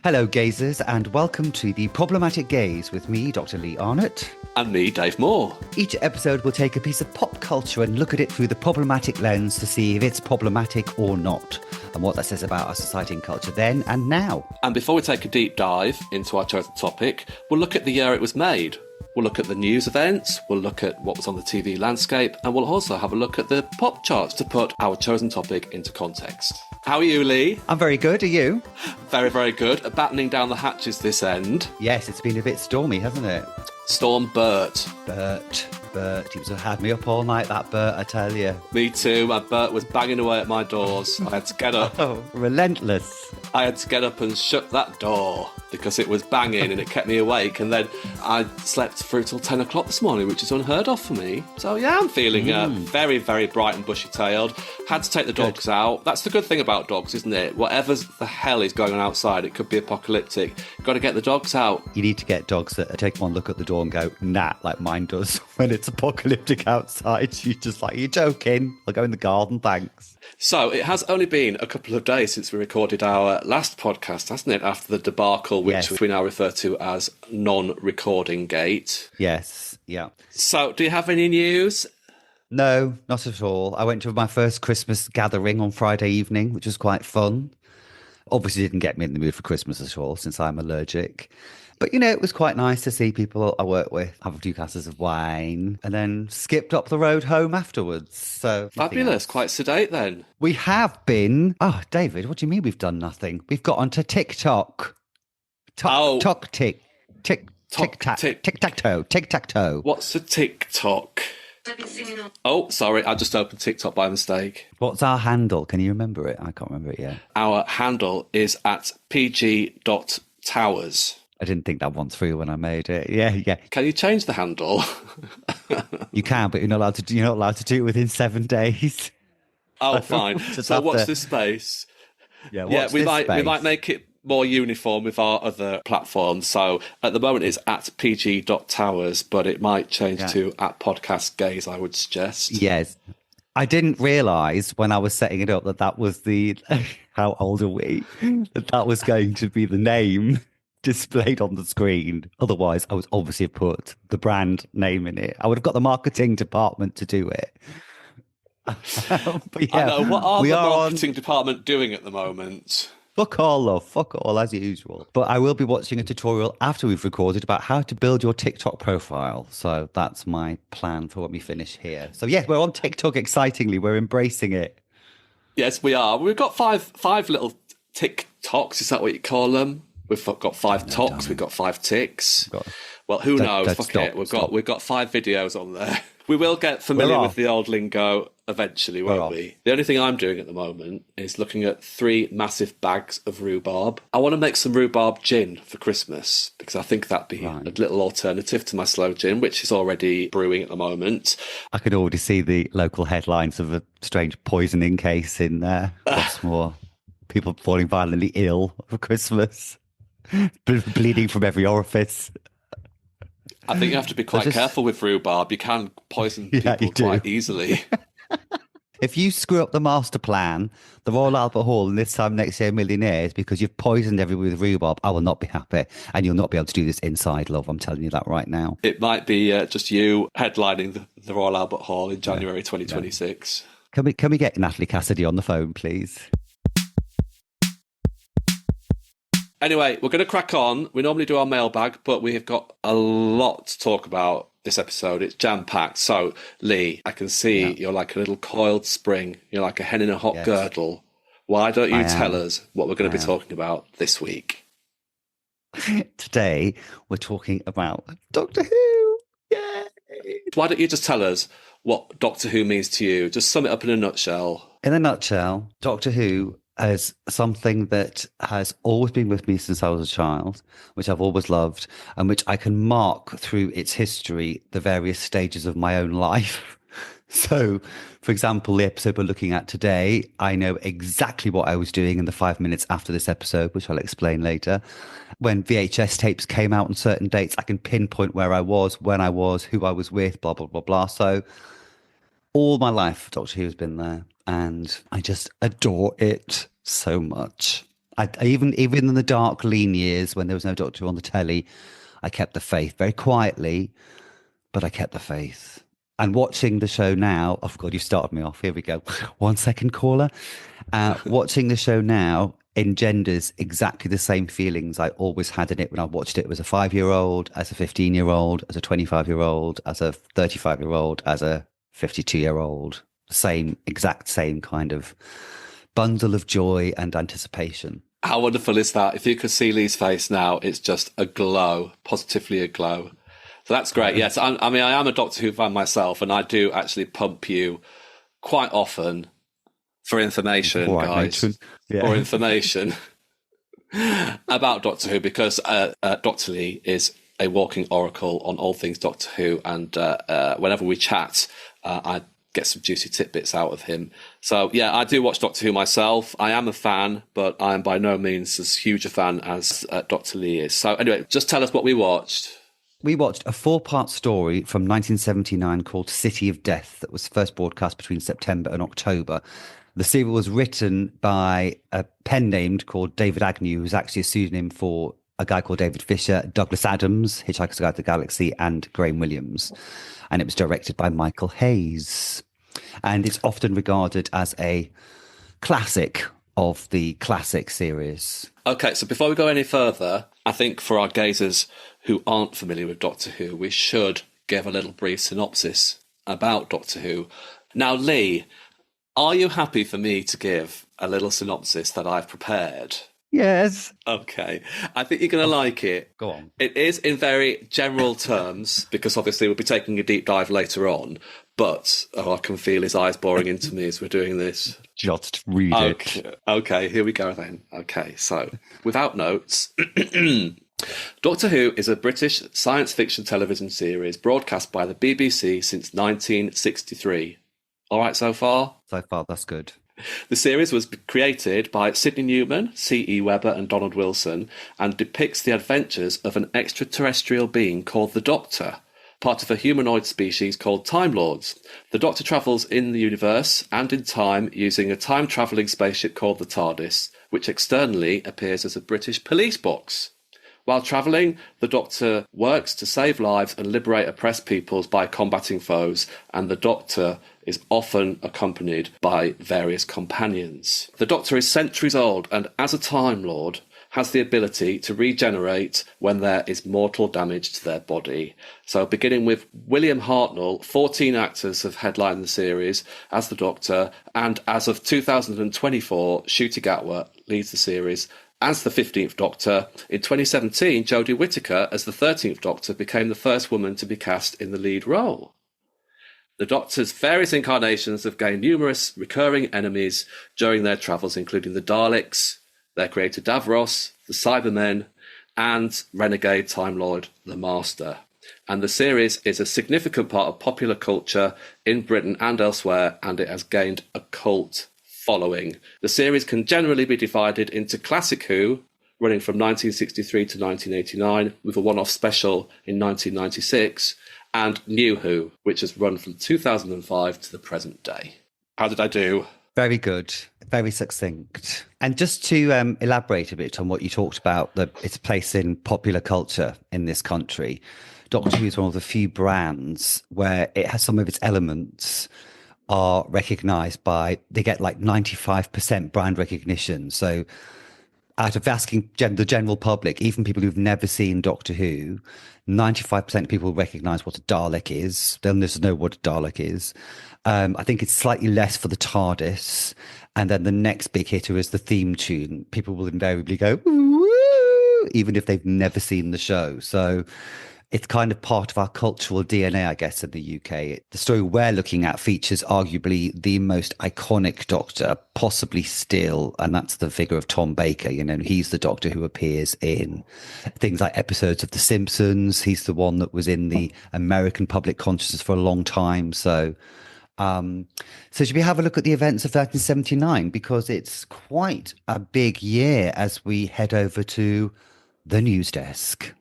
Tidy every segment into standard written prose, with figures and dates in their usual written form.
Hello, gazers, and welcome to the Problematic Gaze with me, Dr. Lee Arnott. And me, Dave Moore. Each episode will take a piece of pop culture and look at it through the problematic lens to see if it's problematic or not, and what that says about our society and culture then and now. And before we take a deep dive into our chosen topic, we'll look at the year it was made. We'll look at the news events, we'll look at what was on the TV landscape, and we'll also have a look at the pop charts to put our chosen topic into context. How are you, Lee? I'm very good, are you? Very, very good. Battening down the hatches this end. Yes, it's been a bit stormy, hasn't it? Storm Bert. Bert, he was had me up all night, that Bert, I tell you. Me too, my Bert was banging away at my doors. I had to get up. Oh, relentless. I had to get up and shut that door because it was banging and it kept me awake. And then I slept through till 10 o'clock this morning, which is unheard of for me. So yeah, I'm feeling very, very bright and bushy-tailed. Had to take the dogs out. That's the good thing about dogs, isn't it? Whatever the hell is going on outside, it could be apocalyptic. Got to get the dogs out. You need to get dogs that take one look at the door and go, nah, like mine does. When it's apocalyptic outside, you're just like, you're joking. I'll go in the garden, thanks. So it has only been a couple of days since we recorded our last podcast, hasn't it? After the debacle, which we now refer to as non-recording gate. Yes, yeah. So do you have any news? No, not at all. I went to my first Christmas gathering on Friday evening, which was quite fun. Obviously didn't get me in the mood for Christmas at all, since I'm allergic. But, you know, it was quite nice to see people I work with have a few glasses of wine and then skipped up the road home afterwards. So fabulous. Quite sedate then. We have been. Oh, David, what do you mean we've done nothing? We've got onto TikTok. Tic-tac-toe. What's a TikTok? Oh, sorry, I just opened TikTok by mistake. What's our handle? Can you remember it? I can't remember it yet. Our handle is at pg.towers. I didn't think that one through when I made it. Yeah. Can you change the handle? You can, but you're not allowed to do it within 7 days. Oh, fine. So watch this space. Yeah, we might make it more uniform with our other platforms. So at the moment it's at pg.towers, but it might change to at podcast gaze, I would suggest. Yes. I didn't realise when I was setting it up that was the how old are we? That was going to be the name displayed on the screen. Otherwise, I would obviously have put the brand name in it. I would have got the marketing department to do it. But yeah, I know. What are the marketing department doing at the moment? Fuck all, love. Fuck all, as usual. But I will be watching a tutorial after we've recorded about how to build your TikTok profile. So that's my plan for when we finish here. So yeah, we're on TikTok excitingly. We're embracing it. Yes, we are. We've got five little TikToks. Is that what you call them? We've got 5 talks. We've got 5 ticks. Well, who knows? Fuck it. We've got 5 videos on there. We will get familiar with the old lingo eventually, won't we? The only thing I'm doing at the moment is looking at 3 massive bags of rhubarb. I want to make some rhubarb gin for Christmas because I think that'd be a little alternative to my slow gin, which is already brewing at the moment. I could already see the local headlines of a strange poisoning case in Westmore. People falling violently ill for Christmas. Bleeding from every orifice. I think you have to be quite careful with rhubarb. You can poison people quite easily. If you screw up the master plan, the Royal Albert Hall, and this time next year millionaires, because you've poisoned everybody with rhubarb, I will not be happy. And you'll not be able to do this inside, love. I'm telling you that right now. It might be just you headlining the Royal Albert Hall in January 2026. Can we get Natalie Cassidy on the phone, please? Anyway, we're going to crack on. We normally do our mailbag, but we have got a lot to talk about this episode. It's jam-packed. So, Lee, I can see you're like a little coiled spring. You're like a hen in a hot girdle. Why don't you tell us what we're going to be talking about this week? Today, we're talking about Doctor Who. Yay! Why don't you just tell us what Doctor Who means to you? Just sum it up in a nutshell. In a nutshell, Doctor Who as something that has always been with me since I was a child, which I've always loved, and which I can mark through its history, the various stages of my own life. So, for example, the episode we're looking at today, I know exactly what I was doing in the 5 minutes after this episode, which I'll explain later. When VHS tapes came out on certain dates, I can pinpoint where I was, when I was, who I was with, blah, blah, blah, blah. So all my life, Doctor Who has been there. And I just adore it so much. Even in the dark, lean years when there was no Doctor Who on the telly, I kept the faith very quietly, but I kept the faith. And watching the show now, oh God, you started me off. Here we go. 1 second, caller. Watching the show now engenders exactly the same feelings I always had in it when I watched it as a 5-year-old, as a 15-year-old, as a 25-year-old, as a 35-year-old, as a 52-year-old. Exact same kind of bundle of joy and anticipation. How wonderful is that? If you could see Lee's face now, it's just a glow, positively a glow. So that's great. Yes, I am a Doctor Who fan myself, and I do actually pump you quite often for information, guys. For information about Doctor Who, because Dr. Lee is a walking oracle on all things Doctor Who, and whenever we chat, I get some juicy tidbits out of him. So yeah, I do watch Doctor Who myself. I am a fan, but I am by no means as huge a fan as Dr. Lee is. So anyway, just tell us what we watched. We watched a 4-part story from 1979 called City of Death that was first broadcast between September and October. The serial was written by a pen named called David Agnew, who's actually a pseudonym for a guy called David Fisher, Douglas Adams, Hitchhiker's Guide to the Galaxy, and Graham Williams. And it was directed by Michael Hayes. And it's often regarded as a classic of the classic series. Okay, so before we go any further, I think for our gazers who aren't familiar with Doctor Who, we should give a little brief synopsis about Doctor Who. Now, Lee, are you happy for me to give a little synopsis that I've prepared? Yes. Okay. I think you're going to like it. Go on. It is in very general terms, because obviously we'll be taking a deep dive later on, but I can feel his eyes boring into me as we're doing this. Just read it. Okay, here we go then. Okay, so without notes, Doctor Who is a British science fiction television series broadcast by the BBC since 1963. All right so far? So far, that's good. The series was created by Sidney Newman, C.E. Webber and Donald Wilson, and depicts the adventures of an extraterrestrial being called the Doctor, part of a humanoid species called Time Lords. The Doctor travels in the universe and in time using a time-travelling spaceship called the TARDIS, which externally appears as a British police box. While travelling, the Doctor works to save lives and liberate oppressed peoples by combating foes, and the Doctor is often accompanied by various companions. The Doctor is centuries old, and as a Time Lord, has the ability to regenerate when there is mortal damage to their body. So beginning with William Hartnell, 14 actors have headlined the series as the Doctor, and as of 2024, Ncuti Gatwa leads the series as the 15th Doctor. In 2017, Jodie Whittaker, as the 13th Doctor, became the first woman to be cast in the lead role. The Doctor's various incarnations have gained numerous recurring enemies during their travels, including the Daleks, their creator Davros, the Cybermen, and renegade Time Lord, the Master. And the series is a significant part of popular culture in Britain and elsewhere, and it has gained a cult following. The series can generally be divided into Classic Who, running from 1963 to 1989, with a one-off special in 1996, and New Who, which has run from 2005 to the present day. How did I do? Very good. Very succinct. And just to elaborate a bit on what you talked about, its place in popular culture in this country, Doctor Who is one of the few brands where it has some of its elements are recognised by, they get like 95% brand recognition. So out of asking the general public, even people who've never seen Doctor Who, 95% of people recognise what a Dalek is. They'll just know what a Dalek is. I think it's slightly less for the TARDIS. And then the next big hitter is the theme tune. People will invariably go, woo, even if they've never seen the show. So it's kind of part of our cultural DNA, I guess, in the UK. The story we're looking at features arguably the most iconic Doctor, possibly still, and that's the figure of Tom Baker. You know, he's the Doctor who appears in things like episodes of The Simpsons. He's the one that was in the American public consciousness for a long time. So should we have a look at the events of 1979? Because it's quite a big year as we head over to the news desk.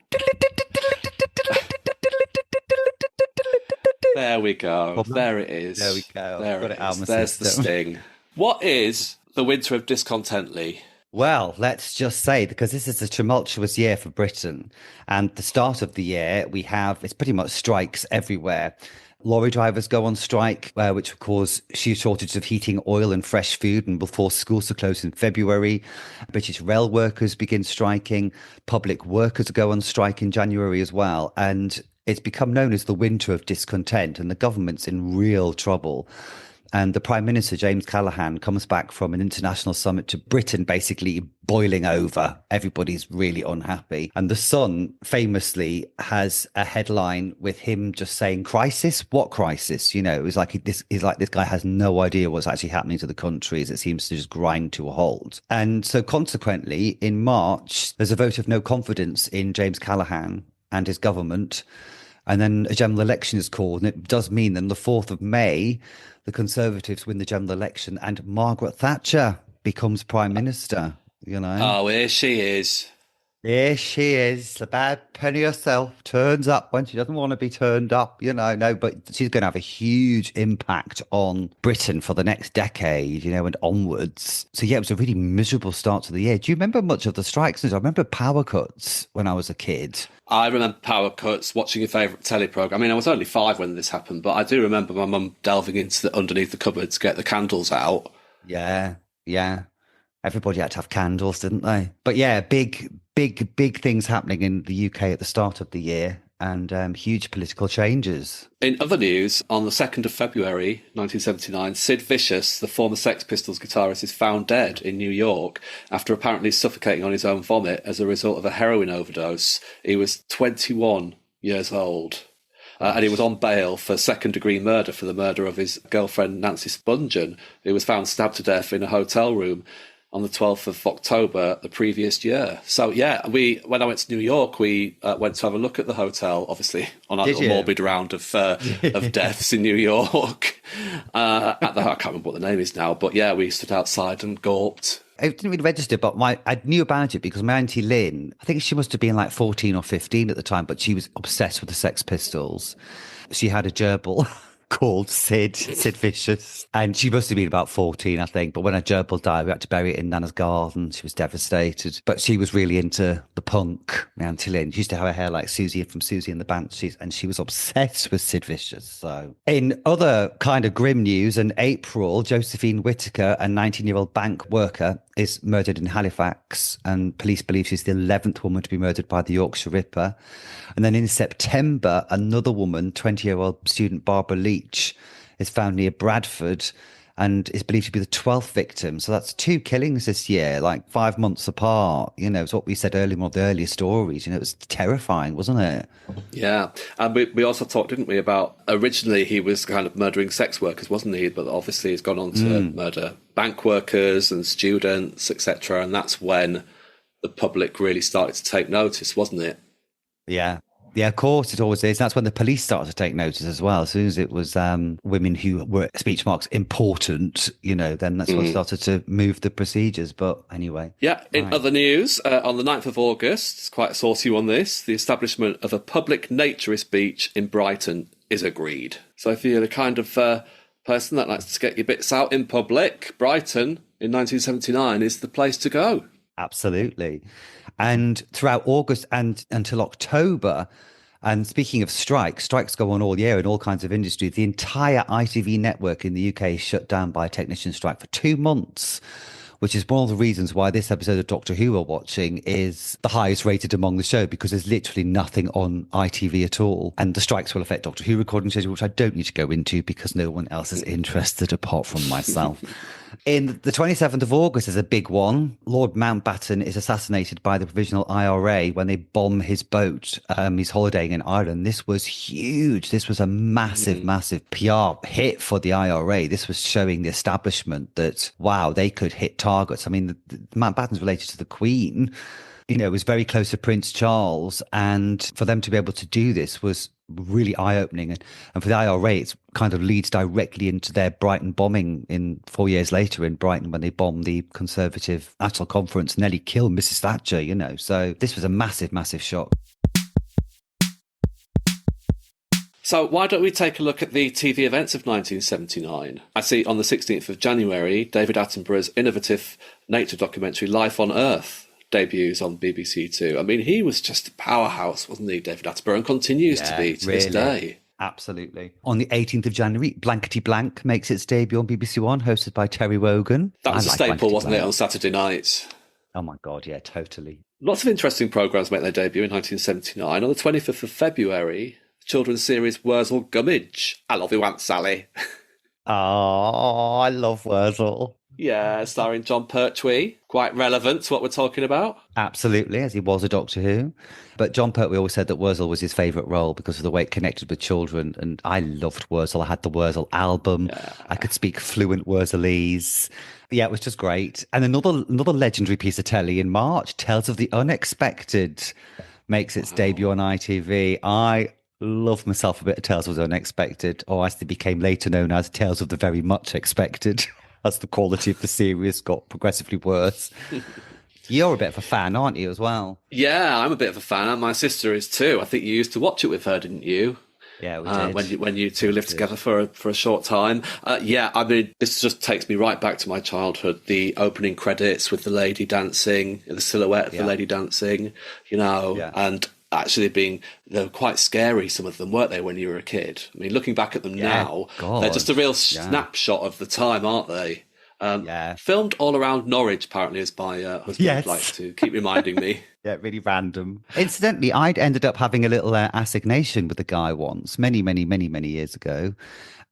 There we go. There it is. There we go. There it is. There's the sting. What is the Winter of Discontent, Lee? Well, let's just say, because this is a tumultuous year for Britain, and the start of the year, it's pretty much strikes everywhere. Lorry drivers go on strike, which will cause huge shortages of heating oil and fresh food and will force schools to close in February. British rail workers begin striking. Public workers go on strike in January as well. And it's become known as the winter of discontent, and the government's in real trouble. And the Prime Minister, James Callaghan, comes back from an international summit to Britain, basically boiling over. Everybody's really unhappy. And The Sun famously has a headline with him just saying, crisis? What crisis? You know, it's like this guy has no idea what's actually happening to the country as it seems to just grind to a halt. And so consequently, in March, there's a vote of no confidence in James Callaghan and his government. And then a general election is called. And it does mean that on the 4th of May, the Conservatives win the general election and Margaret Thatcher becomes Prime Minister, you know. Oh, here she is. Here she is, the bad penny herself, turns up when she doesn't want to be turned up, you know. No, but she's going to have a huge impact on Britain for the next decade, you know, and onwards. So, yeah, it was a really miserable start to the year. Do you remember much of the strikes? I remember power cuts when I was a kid. I remember power cuts, watching your favourite telly programme. I mean, I was only 5 when this happened, but I do remember my mum delving into underneath the cupboard to get the candles out. Yeah. Everybody had to have candles, didn't they? But yeah, big things happening in the UK at the start of the year, and huge political changes. In other news, on the 2nd of February 1979, Sid Vicious, the former Sex Pistols guitarist, is found dead in New York after apparently suffocating on his own vomit as a result of a heroin overdose. He was 21 years old. And he was on bail for second-degree murder for the murder of his girlfriend, Nancy Spungen, who was found stabbed to death in a hotel room on the 12th of October the previous year. So, yeah, when I went to New York, we went to have a look at the hotel, obviously, on our little morbid round of deaths in New York. I can't remember what the name is now, but yeah, we stood outside and gawped. I didn't really register, but I knew about it because my Auntie Lynn, I think she must have been like 14 or 15 at the time, but she was obsessed with the Sex Pistols. She had a gerbil called Sid Vicious, and she must have been about 14, I think. But when her gerbil died, we had to bury it in Nana's garden. She was devastated, but she was really into the punk, my Auntie Lynn. She used to have her hair like Susie from Susie and the Banshees, and she was obsessed with Sid Vicious. So in other kind of grim news, in April, Josephine Whittaker, a 19-year-old bank worker, is murdered in Halifax, and police believe she's the 11th woman to be murdered by the Yorkshire Ripper. And then in September, another woman, 20-year-old student Barbara Leach, is found near Bradford and is believed to be the 12th victim. So that's 2 killings this year, like 5 months apart. You know, it's what we said earlier, one of the earlier stories. You know, it was terrifying, wasn't it? Yeah. And we also talked, didn't we, about originally he was kind of murdering sex workers, wasn't he? But obviously he's gone on to murder bank workers and students, etc. And that's when the public really started to take notice, wasn't it? Yeah. Yeah, of course, it always is. That's when the police started to take notice as well. As soon as it was women who were, speech marks, important, you know, then that's what started to move the procedures. But anyway. Yeah, in other news, on the 9th of August, it's quite a saucy one this, the establishment of a public naturist beach in Brighton is agreed. So if you're the kind of person that likes to get your bits out in public, Brighton in 1979 is the place to go. Absolutely. And throughout August and until October, and speaking of strikes go on all year in all kinds of industries. The entire ITV network in the UK is shut down by a technician strike for 2 months, which is one of the reasons why this episode of Doctor Who we're watching is the highest rated among the show, because there's literally nothing on ITV at all. And the strikes will affect Doctor Who recording schedule, which I don't need to go into because no one else is interested apart from myself. In the 27th of August is a big one. Lord Mountbatten is assassinated by the Provisional IRA when they bomb his boat. He's holidaying in Ireland. This was huge. This was a massive PR hit for the IRA. This was showing the establishment that, wow, they could hit targets. I mean, Mountbatten's related to the Queen. You know, was very close to Prince Charles. And for them to be able to do this was really eye-opening. And for the IRA, it kind of leads directly into their Brighton bombing in 4 years later in Brighton when they bombed the Conservative National Conference, nearly killed Mrs. Thatcher, you know. So this was a massive shock. So why don't we take a look at the TV events of 1979? I see on the 16th of January, David Attenborough's innovative nature documentary Life on Earth debuts on BBC Two. I mean, he was just a powerhouse, wasn't he, David Attenborough, and continues to be to this day. Absolutely. On the 18th of January, Blankety Blank makes its debut on BBC One, hosted by Terry Wogan. That was a staple, wasn't it, on Saturday nights? Oh my God, yeah, totally. Lots of interesting programmes make their debut in 1979. On the 25th of February, children's series Wurzel Gummidge. I love you, Aunt Sally. Oh, I love Wurzel. Yeah, starring John Pertwee. Quite relevant to what we're talking about. Absolutely, as he was a Doctor Who. But John Pertwee always said that Wurzel was his favourite role because of the way it connected with children. And I loved Wurzel. I had the Wurzel album. Yeah. I could speak fluent Wurzelese. Yeah, it was just great. And another legendary piece of telly in March, Tales of the Unexpected, makes its debut on ITV. I love myself a bit of Tales of the Unexpected, or as they became later known as Tales of the Very Much Expected. As the quality of the series got progressively worse. You're a bit of a fan, aren't you, as well? Yeah, I'm a bit of a fan, and my sister is too. I think you used to watch it with her, didn't you? Yeah, we did. When you two lived together for a short time. Yeah, I mean, this just takes me right back to my childhood. The opening credits with the lady dancing, the silhouette of the lady dancing, and actually they were quite scary, some of them, weren't they, when you were a kid? I mean, looking back at them now, they're just a real snapshot of the time, aren't they? Filmed all around Norwich, apparently, as my husband likes to keep reminding me. Yeah, really random. Incidentally, I'd ended up having a little assignation with a guy once, many, many, many, many years ago,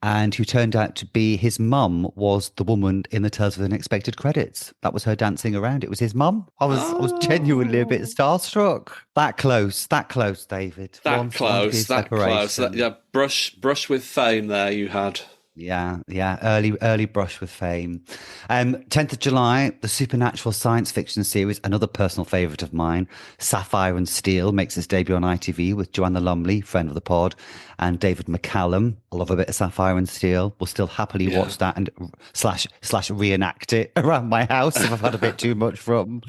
and who turned out to be his mum was the woman in the Tales of the Unexpected credits. That was her dancing around. It was his mum. I was genuinely a bit starstruck. That close, David. That close. Yeah, brush with fame there you had. Yeah. Early brush with fame. 10th of July, the supernatural science fiction series, another personal favourite of mine, Sapphire and Steel, makes its debut on ITV with Joanna Lumley, friend of the pod, and David McCallum. I love a bit of Sapphire and Steel. We'll still happily watch that and slash reenact it around my house if I've had a bit too much from.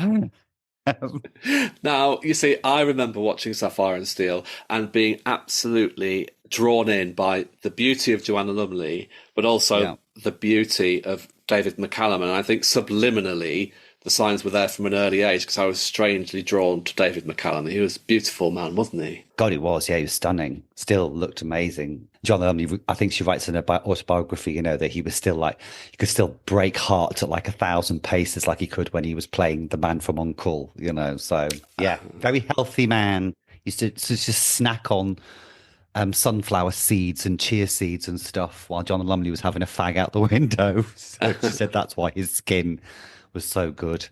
Now, you see, I remember watching Sapphire and Steel and being absolutely drawn in by the beauty of Joanna Lumley, but also the beauty of David McCallum. And I think subliminally, the signs were there from an early age because I was strangely drawn to David McCallum. He was a beautiful man, wasn't he? God, he was. Yeah, he was stunning. Still looked amazing. Joanna Lumley, I think she writes in her autobiography, that he was still he could still break hearts at 1,000 paces like he could when he was playing the man from Uncle, So, yeah, very healthy man. Used to just snack on sunflower seeds and chia seeds and stuff while Joanna Lumley was having a fag out the window. So she said that's why his skin was so good.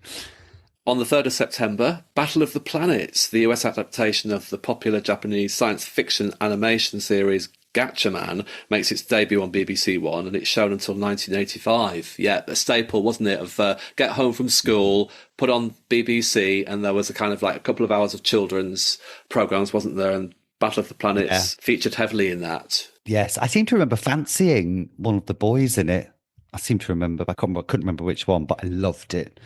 On the 3rd of September, Battle of the Planets, the US adaptation of the popular Japanese science fiction animation series Gatchaman, makes its debut on BBC One, and it's shown until 1985. Yeah, a staple, wasn't it, of get home from school, put on BBC, and there was a kind of a couple of hours of children's programmes, wasn't there? And Battle of the Planets featured heavily in that. Yes, I seem to remember fancying one of the boys in it. I seem to remember, I couldn't remember which one, but I loved it.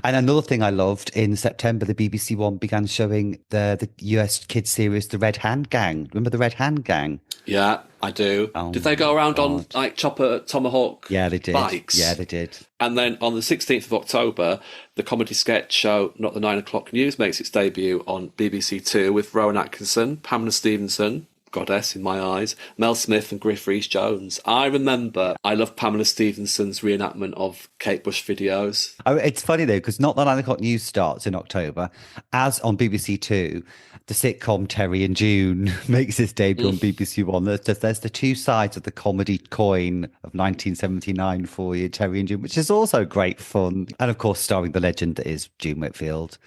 And another thing I loved, in September, the BBC One began showing the US kids series, The Red Hand Gang. Remember The Red Hand Gang? Yeah, I do. Oh, did they go around on chopper tomahawk they did. bikes? Yeah, they did. And then on the 16th of October, the comedy sketch show Not the 9 O'Clock News makes its debut on BBC Two with Rowan Atkinson, Pamela Stephenson, goddess in my eyes, Mel Smith and Griff Rhys-Jones. I love Pamela Stephenson's reenactment of Kate Bush videos. Oh, it's funny though, because Not the 9 O'Clock News starts in October, as on BBC Two, the sitcom Terry and June makes its debut on BBC One. There's the two sides of the comedy coin of 1979 for you, Terry and June, which is also great fun. And of course, starring the legend that is June Whitfield.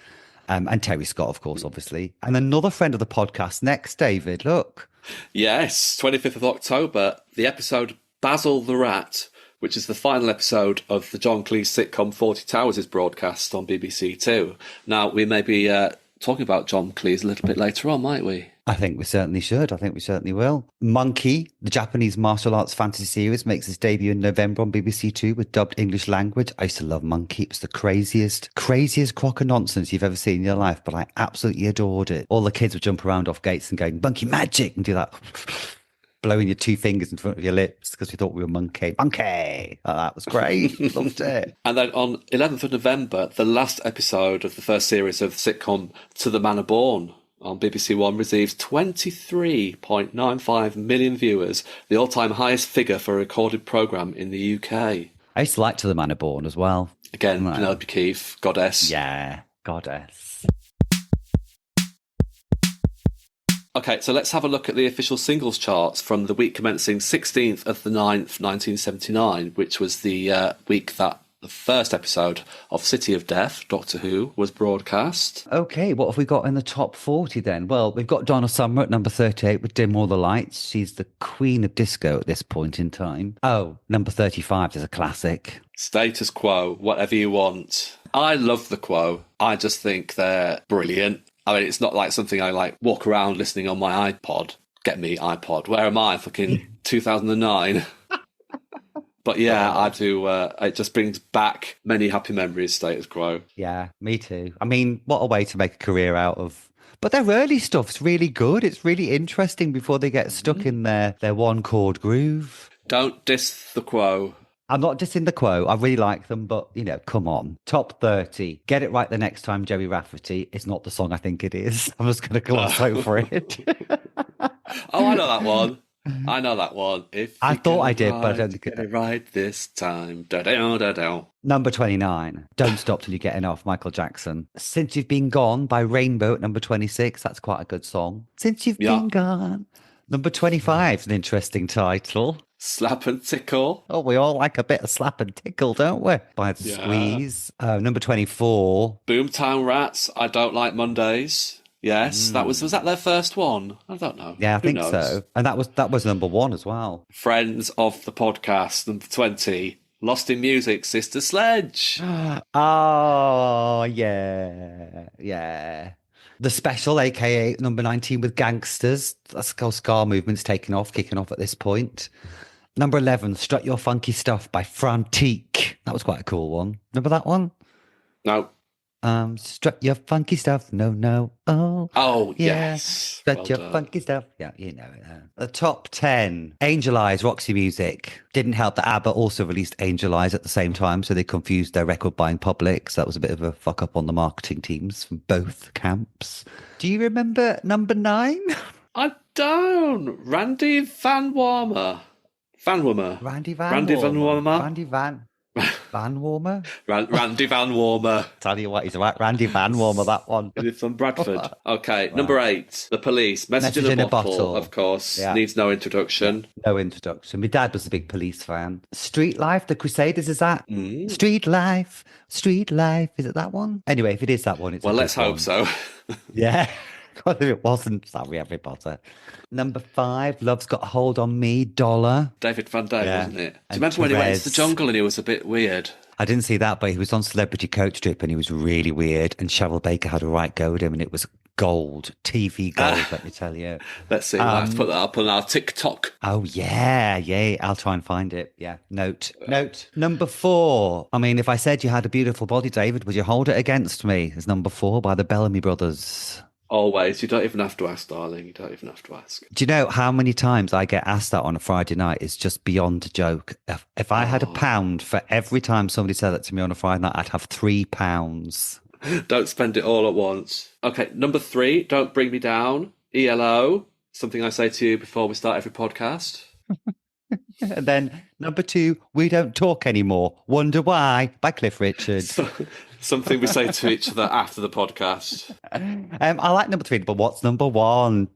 And Terry Scott, of course, obviously. And another friend of the podcast next, David, look. Yes, 25th of October, the episode Basil the Rat, which is the final episode of the John Cleese sitcom 40 Towers, is broadcast on BBC Two. Now, we may be talking about John Cleese a little bit later on, might we? I think we certainly should. I think we certainly will. Monkey, the Japanese martial arts fantasy series, makes its debut in November on BBC Two with dubbed English language. I used to love Monkey. It was the craziest crock of nonsense you've ever seen in your life, but I absolutely adored it. All the kids would jump around off gates and go, Monkey magic, and do that. blowing your two fingers in front of your lips because we thought we were monkey. Monkey! Oh, that was great. Loved it. And then on 11th of November, the last episode of the first series of the sitcom To the Manor Born on BBC One receives 23.95 million viewers, the all-time highest figure for a recorded programme in the UK. I used to like To the Manor Born as well. Again, Penelope Keith, goddess. Yeah, goddess. Okay, so let's have a look at the official singles charts from the week commencing 16th of the 9th, 1979, which was the week that the first episode of City of Death, Doctor Who, was broadcast. Okay, what have we got in the top 40 then? Well, we've got Donna Summer at number 38 with Dim All the Lights. She's the queen of disco at this point in time. Oh, number 35 is a classic. Status Quo, Whatever You Want. I love the Quo. I just think they're brilliant. I mean, it's not like something I like walk around listening on my iPod. Get me iPod. Where am I? Fucking 2009. But yeah, I do. It just brings back many happy memories, Status Quo. Yeah, me too. I mean, what a way to make a career out of. But their early stuff's really good. It's really interesting before they get stuck in their one chord groove. Don't diss the Quo. I'm not dissing the Quo. I really like them, but, come on. Top 30. Get it right the next time, Joey Rafferty. It's not the song I think it is. I'm just going to gloss over it. Oh, I know that one. I know that one. I thought I did, but I don't think get it right this time. Da-da-da-da. Number 29. Don't Stop Till You Get Enough, Michael Jackson. Since You've Been Gone by Rainbow at number 26. That's quite a good song. Since You've Been Gone. Number 25 is an interesting title. Slap and Tickle. Oh, we all like a bit of slap and tickle, don't we? By the Squeeze. Number 24. Boomtown Rats, I Don't Like Mondays. Yes, that was that their first one? I don't know. Yeah, I think so. And that was number 1 as well. Friends of the podcast, number 20. Lost in Music, Sister Sledge. Oh, yeah. The Special, aka number 19 with Gangsters. That's how ska movement's kicking off at this point. Number 11, Strut Your Funky Stuff by Frantique. That was quite a cool one. Remember that one? No. Strut your funky stuff. No. Oh, yeah. Yes. Strut your funky stuff. Yeah, you know it. The top 10. Angel Eyes, Roxy Music. Didn't help that ABBA also released Angel Eyes at the same time, so they confused their record buying public. So that was a bit of a fuck up on the marketing teams from both camps. Do you remember number 9? I don't. Randy Van Warmer. Randy Van Warmer? Randy Van Warmer. Tell you what, he's right. Randy Van Warmer, that one. He's from Bradford. Okay, wow. Number 8, The Police. Message in a bottle, of course. Yeah. Needs no introduction. No introduction. My dad was a big Police fan. Street Life, The Crusaders, is that? Street Life. Is it that one? Anyway, if it is that one, it's well, let's hope so. Yeah. God, if it wasn't, sorry, everybody. Number 5, Love's Got a Hold on Me, Dollar. David Van Dyke, wasn't it? Do you remember when he went into the jungle and he was a bit weird? I didn't see that, but he was on Celebrity Coach Trip and he was really weird. And Cheryl Baker had a right go at him and it was gold, TV gold, let me tell you. Let's see, we'll have to put that up on our TikTok. Oh, yeah, I'll try and find it. Yeah, note. Number 4. I mean, if I said you had a beautiful body, David, would you hold it against me? It's number 4 by the Bellamy Brothers. Always. You don't even have to ask, darling. You don't even have to ask. Do you know how many times I get asked that on a Friday night? It's just beyond a joke. If I had £1 for every time somebody said that to me on a Friday night, I'd have £3. Don't spend it all at once. Okay, number 3, Don't Bring Me Down. ELO. Something I say to you before we start every podcast. And then number 2, We Don't Talk Anymore. Wonder Why by Cliff Richard. Something we say to each other after the podcast. I like number 3, but what's number 1?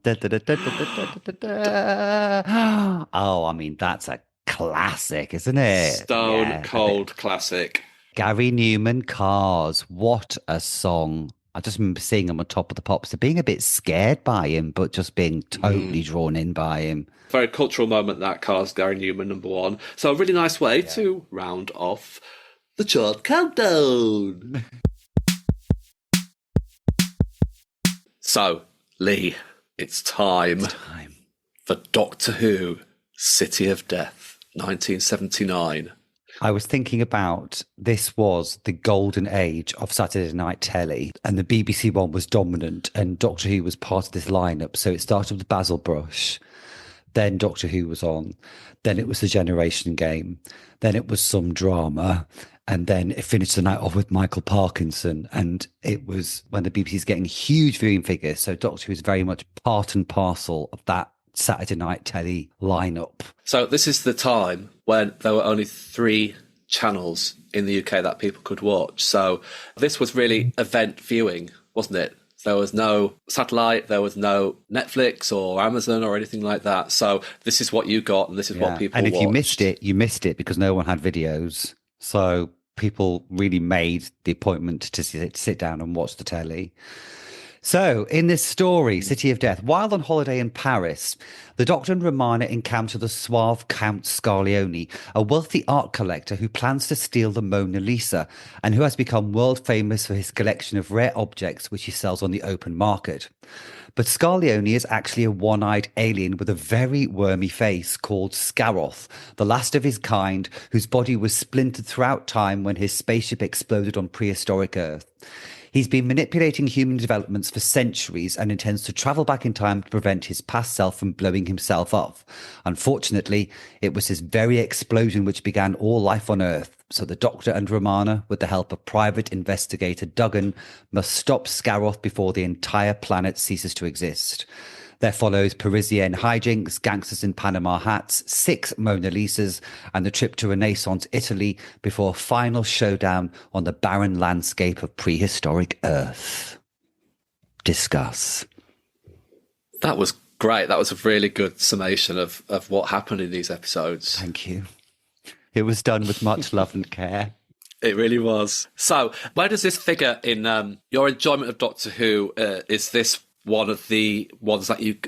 Oh, I mean, that's a classic, isn't it? Stone cold classic. Gary Newman, Cars. What a song. I just remember seeing him on Top of the Pops, being a bit scared by him, but just being totally drawn in by him. Very cultural moment, that. Cars, Gary Newman, number 1. So a really nice way to round off the chart countdown. So, Lee, it's time for Doctor Who, City of Death, 1979. I was thinking about, this was the golden age of Saturday night telly, and the BBC one was dominant, and Doctor Who was part of this lineup. So it started with Basil Brush, Then Doctor Who was on. Then it was the Generation Game. Then it was some drama. And then it finished the night off with Michael Parkinson. And it was when the BBC's getting huge viewing figures. So Doctor Who is very much part and parcel of that Saturday night telly lineup. So this is the time when there were only 3 channels in the UK that people could watch. So this was really event viewing, wasn't it? There was no satellite, there was no Netflix or Amazon or anything like that. So this is what you got, and this is what people watched. And if you missed it because no one had videos. So people really made the appointment to sit down and watch the telly. So, in this story, City of Death, while on holiday in Paris, the Doctor and Romana encounter the suave Count Scarlioni, a wealthy art collector who plans to steal the Mona Lisa and who has become world famous for his collection of rare objects which he sells on the open market. But Scarlioni is actually a one-eyed alien with a very wormy face called Scaroth, the last of his kind, whose body was splintered throughout time when his spaceship exploded on prehistoric Earth. He's been manipulating human developments for centuries and intends to travel back in time to prevent his past self from blowing himself up. Unfortunately, it was his very explosion which began all life on Earth. So the Doctor and Romana, with the help of private investigator Duggan, must stop Scaroth before the entire planet ceases to exist. There follows Parisienne hijinks, gangsters in Panama hats, 6 Mona Lisas, and the trip to Renaissance Italy before a final showdown on the barren landscape of prehistoric Earth. Discuss. That was great. That was a really good summation of what happened in these episodes. Thank you. It was done with much love and care. It really was. So, where does this figure in your enjoyment of Doctor Who? Is this one of the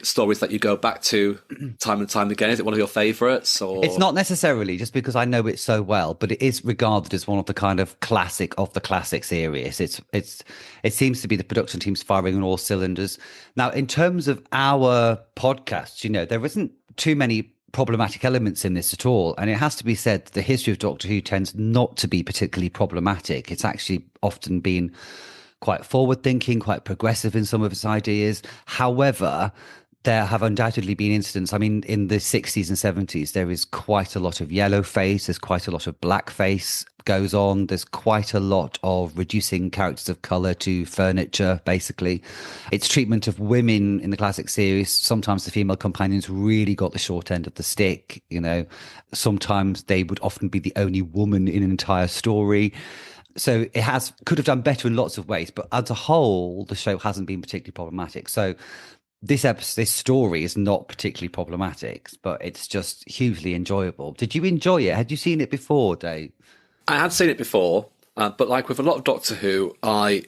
stories that you go back to time and time again? Is it one of your favourites? Or it's not necessarily just because I know it so well, but it is regarded as one of the kind of classic of the classic series. It seems to be the production team's firing on all cylinders. Now, in terms of our podcast, there isn't too many problematic elements in this at all, and it has to be said the history of Doctor Who tends not to be particularly problematic. It's actually often been quite forward-thinking, quite progressive in some of its ideas. However, there have undoubtedly been incidents. I mean, in the 60s and 70s, there is quite a lot of yellow face. There's quite a lot of blackface goes on. There's quite a lot of reducing characters of colour to furniture, basically. Its treatment of women in the classic series, sometimes the female companions really got the short end of the stick. Sometimes they would often be the only woman in an entire story. So it could have done better in lots of ways, but as a whole, the show hasn't been particularly problematic. So this story is not particularly problematic, but it's just hugely enjoyable. Did you enjoy it? Had you seen it before, Dave? I had seen it before, but like with a lot of Doctor Who, I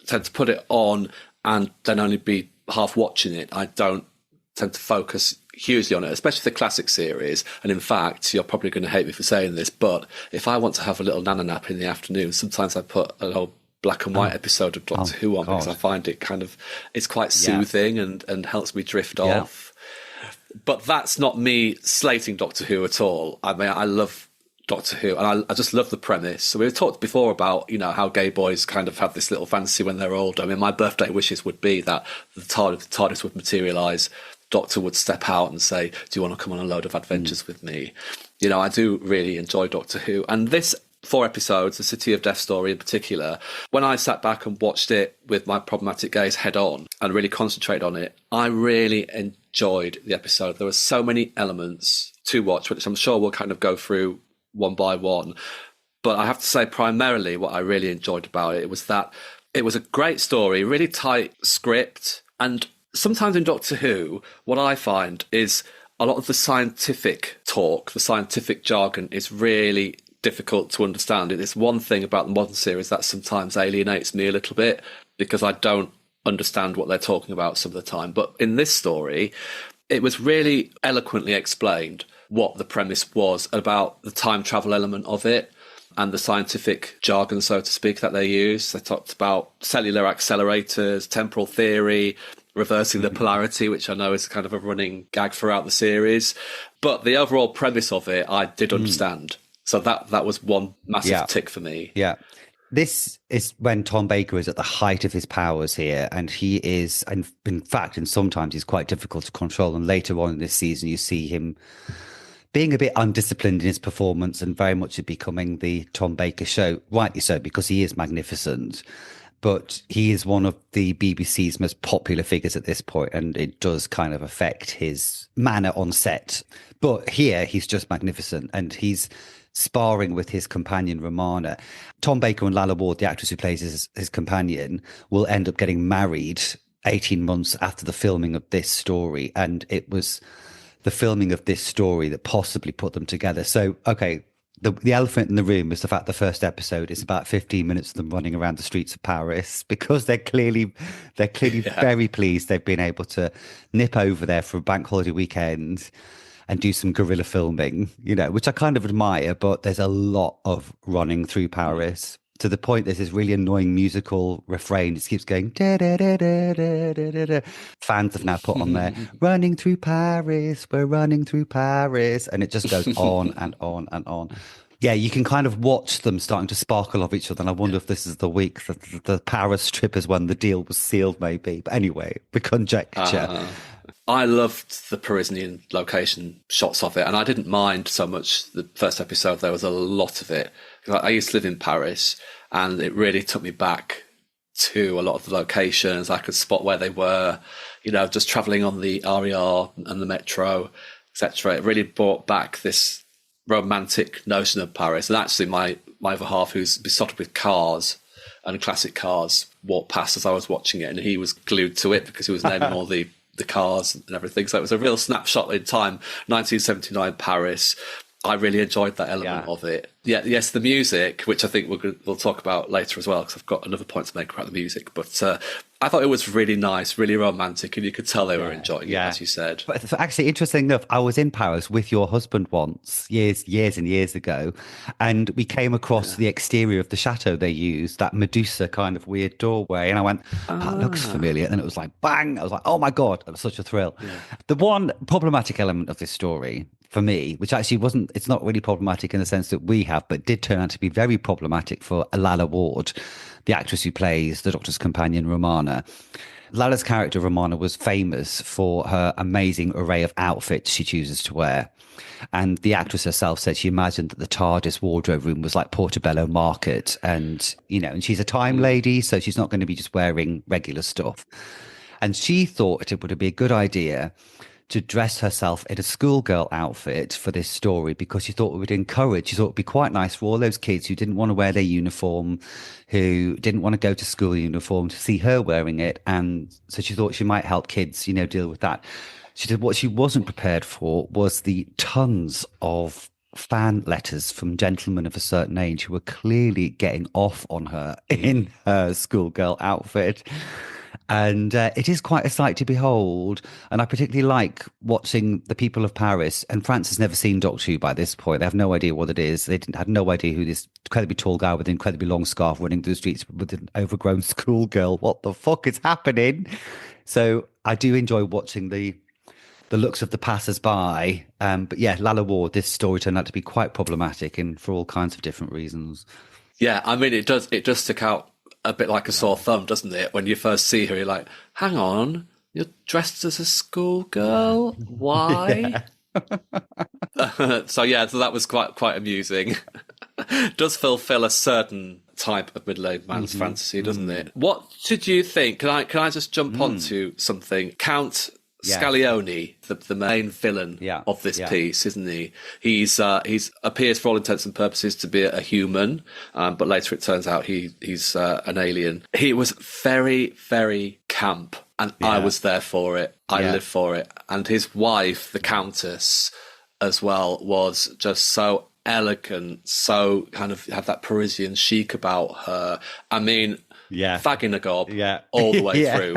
tend to put it on and then only be half watching it. I don't tend to focus hugely on it, especially the classic series. And in fact, you're probably going to hate me for saying this, but if I want to have a little nana nap in the afternoon, sometimes I put an old black and white episode of Doctor Who on because I find it it's quite soothing and helps me drift off. But that's not me slating Doctor Who at all. I mean, I love Doctor Who and I just love the premise. So we've talked before about, how gay boys kind of have this little fantasy when they're older. I mean, my birthday wishes would be that the TARDIS would materialise, Doctor would step out and say, do you want to come on a load of adventures with me? I do really enjoy Doctor Who. And this 4 episodes, the City of Death story in particular, when I sat back and watched it with my problematic gaze head on and really concentrated on it, I really enjoyed the episode. There were so many elements to watch, which I'm sure we'll kind of go through one by one. But I have to say primarily what I really enjoyed about it was that it was a great story, really tight script, and sometimes in Doctor Who, what I find is a lot of the scientific talk, the scientific jargon is really difficult to understand. It's one thing about the modern series that sometimes alienates me a little bit because I don't understand what they're talking about some of the time. But in this story, it was really eloquently explained what the premise was about the time travel element of it and the scientific jargon, so to speak, that they use. They talked about cellular accelerators, temporal theory, reversing the polarity, which I know is kind of a running gag throughout the series. But the overall premise of it, I did understand. So that was one massive tick for me. Yeah. this is when Tom Baker is at the height of his powers here, and he is, and in fact, and sometimes he's quite difficult to control. And later on in this season, you see him being a bit undisciplined in his performance and very much becoming the Tom Baker show, rightly so, because he is magnificent. But he is one of the BBC's most popular figures at this point, and it does kind of affect his manner on set. But here, he's just magnificent, and he's sparring with his companion, Romana. Tom Baker and Lalla Ward, the actress who plays his companion, will end up getting married 18 months after the filming of this story. And it was the filming of this story that possibly put them together. So, okay, the elephant in the room is the fact the first episode is about 15 minutes of them running around the streets of Paris, because they're clearly very pleased they've been able to nip over there for a bank holiday weekend and do some guerrilla filming, which I kind of admire. But there's a lot of running through Paris, to the point there's this really annoying musical refrain. It keeps going. Da, da, da, da, da, da, da. Fans have now put on there, running through Paris, we're running through Paris. And it just goes on and on and on. Yeah, you can kind of watch them starting to sparkle off each other. And I wonder if this is the week that the Paris trip is when the deal was sealed, maybe. But anyway, the conjecture. I loved the Parisian location shots of it, and I didn't mind so much the first episode. There was a lot of it. I used to live in Paris, and it really took me back to a lot of the locations. I could spot where they were, just travelling on the RER and the metro, etc. It really brought back this romantic notion of Paris. And actually, my other half, who's besotted with cars and classic cars, walked past as I was watching it, and he was glued to it because he was naming all the cars and everything. So it was a real snapshot in time. 1979 Paris. I really enjoyed that element of it. Yeah, yes, the music, which I think we'll talk about later as well, because I've got another point to make about the music. But I thought it was really nice, really romantic, and you could tell they were enjoying it, as you said. But actually, interesting enough, I was in Paris with your husband once, years and years ago, and we came across the exterior of the chateau they used, that Medusa kind of weird doorway, and I went, that looks familiar. And then it was like, bang! I was like, oh my God, it was such a thrill. Yeah. The one problematic element of this story, for me, which actually it's not really problematic in the sense that we have, but did turn out to be very problematic for Lalla Ward, the actress who plays the Doctor's companion, Romana. Lalla's character, Romana, was famous for her amazing array of outfits she chooses to wear. And the actress herself said she imagined that the TARDIS wardrobe room was like Portobello Market. And, and she's a time lady, so she's not going to be just wearing regular stuff. And she thought it would be a good idea to dress herself in a schoolgirl outfit for this story, because she thought it would be quite nice for all those kids who didn't want to wear their uniform, who didn't want to go to school uniform, to see her wearing it. And so she thought she might help kids, deal with that. She said what she wasn't prepared for was the tons of fan letters from gentlemen of a certain age who were clearly getting off on her in her schoolgirl outfit. And it is quite a sight to behold. And I particularly like watching the people of Paris. And France has never seen Doctor Who by this point. They have no idea what it is. They had no idea who this incredibly tall guy with an incredibly long scarf running through the streets with an overgrown schoolgirl. What the fuck is happening? So I do enjoy watching the looks of the passers-by. But yeah, Lalla Ward, this story turned out to be quite problematic, and for all kinds of different reasons. Yeah, I mean, it does stick out a bit like a sore thumb, doesn't it? When you first see her, you're like, hang on, you're dressed as a schoolgirl? Why? So that was quite amusing. Does fulfill a certain type of middle-aged man's fantasy, doesn't it? What did you think? Can I just jump onto something? Count Scaglione, the main villain of this piece, isn't he? He's appears for all intents and purposes to be a human, but later it turns out he's an alien. He was very, very camp, and I was there for it. I lived for it. And his wife, the Countess, as well, was just so elegant, so kind of had that Parisian chic about her. I mean, Faginagob all the way through,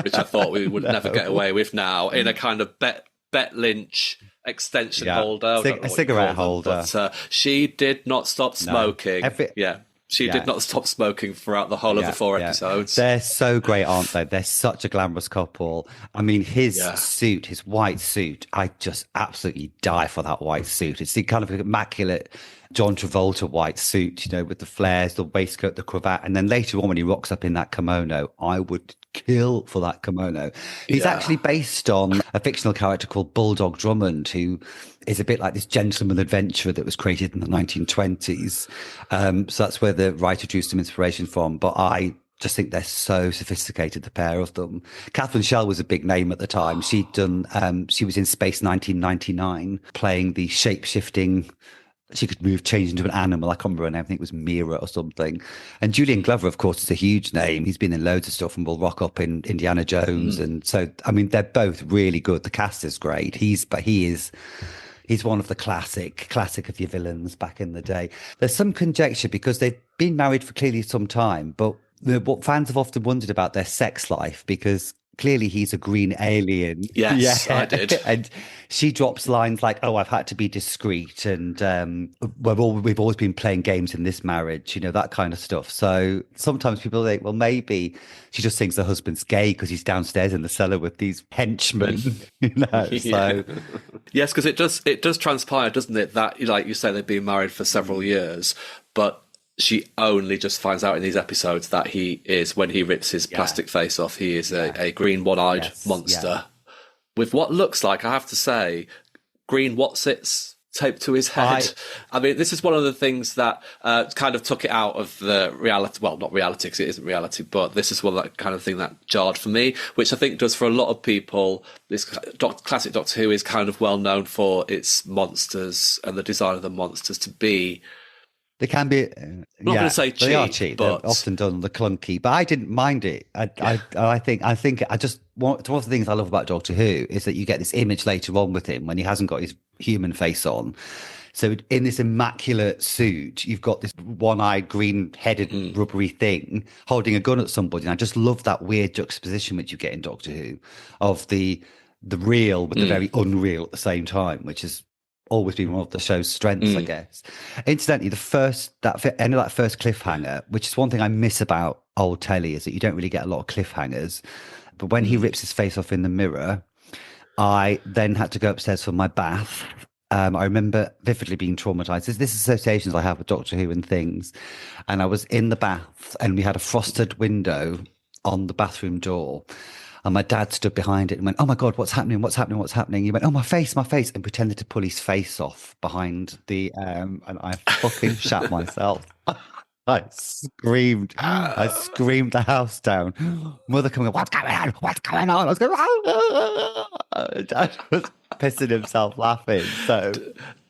which I thought we would never get away with now, in a kind of Bet Lynch extension holder. A cigarette holder. But she did not stop smoking. She did not stop smoking throughout the whole of the 4 episodes. They're so great, aren't they? They're such a glamorous couple. I mean, his suit, his white suit, I just absolutely die for that white suit. It's the kind of immaculate John Travolta white suit, with the flares, the waistcoat, the cravat. And then later on, when he rocks up in that kimono, I would kill for that kimono. He's actually based on a fictional character called Bulldog Drummond, who is a bit like this gentleman adventurer that was created in the 1920s. So that's where the writer drew some inspiration from. But I just think they're so sophisticated, the pair of them. Catherine Schell was a big name at the time. She'd done, she was in Space 1999 playing the shape-shifting, she could move, change into an animal. I can't remember her name. I think it was Mira or something. And Julian Glover, of course, is a huge name. He's been in loads of stuff and will rock up in Indiana Jones. And so, I mean, they're both really good. The cast is great. He's one of the classic of your villains back in the day. There's some conjecture because they've been married for clearly some time, but what fans have often wondered about their sex life, because clearly he's a green alien. Yes, yeah. I did. And she drops lines like, "Oh, I've had to be discreet," and we've always been playing games in this marriage, that kind of stuff. So sometimes people think, well, maybe she just thinks her husband's gay because he's downstairs in the cellar with these henchmen. So yes, because it does transpire, doesn't it, that, like you say, they've been married for several years, but she only just finds out in these episodes that he is, when he rips his plastic face off, he is a green one-eyed monster with what looks like, I have to say, green whatsits taped to his head. I mean, this is one of the things that kind of took it out of the reality. Well, not reality, because it isn't reality, but this is one of that kind of thing that jarred for me, which I think does for a lot of people. This classic Doctor Who is kind of well known for its monsters and the design of the monsters to be... They can be, I'm not going to say cheap, they are cheap. But... They're often done the clunky, but I didn't mind it. I think one of the things I love about Doctor Who is that you get this image later on with him when he hasn't got his human face on. So in this immaculate suit, you've got this one-eyed, green-headed, rubbery thing holding a gun at somebody. And I just love that weird juxtaposition which you get in Doctor Who of the real with the very unreal at the same time, which is always been one of the show's strengths, I guess. Incidentally, the end of that first cliffhanger, which is one thing I miss about old telly, is that you don't really get a lot of cliffhangers. But when he rips his face off in the mirror, I then had to go upstairs for my bath. I remember vividly being traumatized. This associations I have with Doctor Who and things. And I was in the bath and we had a frosted window on the bathroom door. And my dad stood behind it and went, "Oh my God, what's happening? What's happening? What's happening?" He went, "Oh, my face," and pretended to pull his face off behind the, and I fucking shat myself. I screamed the house down. Mother coming, "What's going on? What's going on?" I was going, Dad was pissing himself laughing. So